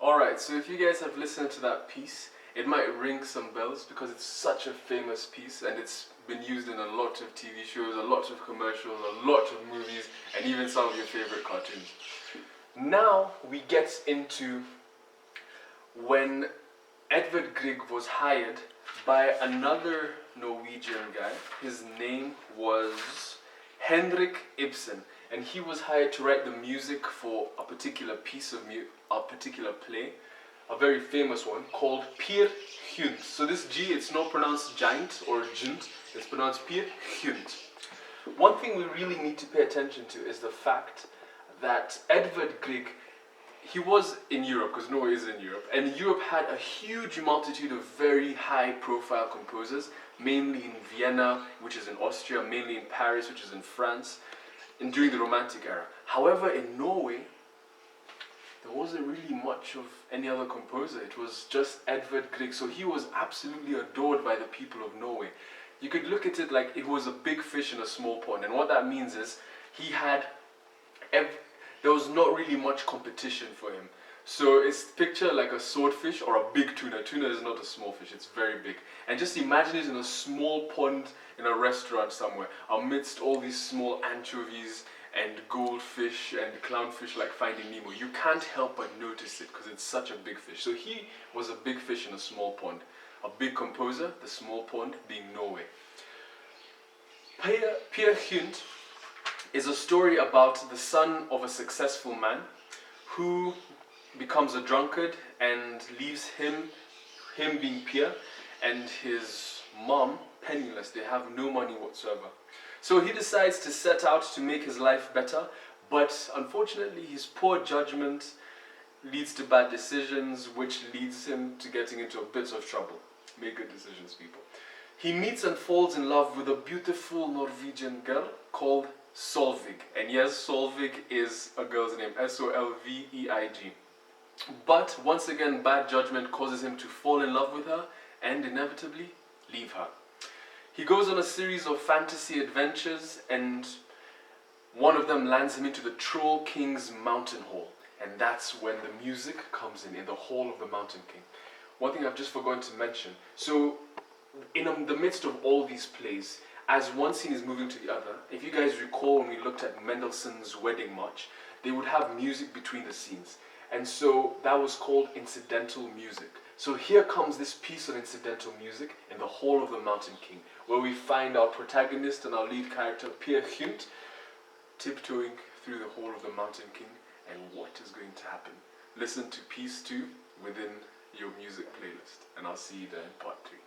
Alright, so if you guys have listened to that piece, it might ring some bells because it's such a famous piece and it's been used in a lot of TV shows, a lot of commercials, a lot of movies, and even some of your favorite cartoons. Now we get into when Edvard Grieg was hired by another Norwegian guy. His name was Henrik Ibsen, and he was hired to write the music for a particular piece of a particular play, a very famous one called Pierre Hughes. So this G, it's not pronounced giant or junt, it's pronounced Pierre Hughes. One thing we really need to pay attention to is the fact that Edvard Grieg, he was in Europe, because Norway is in Europe, and Europe had a huge multitude of very high-profile composers, mainly in Vienna, which is in Austria, mainly in Paris, which is in France, and during the Romantic era. However, in Norway, there wasn't really much of any other composer. It was just Edvard Grieg, so he was absolutely adored by the people of Norway. You could look at it like it was a big fish in a small pond, and what that means is he had there was not really much competition for him. So it's picture like a swordfish or a big tuna. Tuna is not a small fish, it's very big. And just imagine it in a small pond in a restaurant somewhere, amidst all these small anchovies and goldfish and clownfish like Finding Nemo. You can't help but notice it because it's such a big fish. So he was a big fish in a small pond. A big composer, the small pond being Norway. Pierre Hughes is a story about the son of a successful man who becomes a drunkard and leaves him being Pierre, and his mom penniless. They have no money whatsoever. So he decides to set out to make his life better, but unfortunately his poor judgment leads to bad decisions, which leads him to getting into a bit of trouble. Make good decisions, people. He meets and falls in love with a beautiful Norwegian girl called Solveig. And yes, Solveig is a girl's name, S-O-L-V-E-I-G. But once again, bad judgment causes him to fall in love with her and inevitably leave her. He goes on a series of fantasy adventures, and one of them lands him into the Troll King's mountain hall. And that's when the music comes in the hall of the Mountain King. One thing I've just forgotten to mention. So, in the midst of all these plays, as one scene is moving to the other, if you guys recall when we looked at Mendelssohn's Wedding March, they would have music between the scenes. And so that was called incidental music. So here comes this piece of incidental music in the Hall of the Mountain King, where we find our protagonist and our lead character, Pierre Hughes, tiptoeing through the Hall of the Mountain King, and what is going to happen. Listen to piece 2 within your music playlist, and I'll see you there in part 3.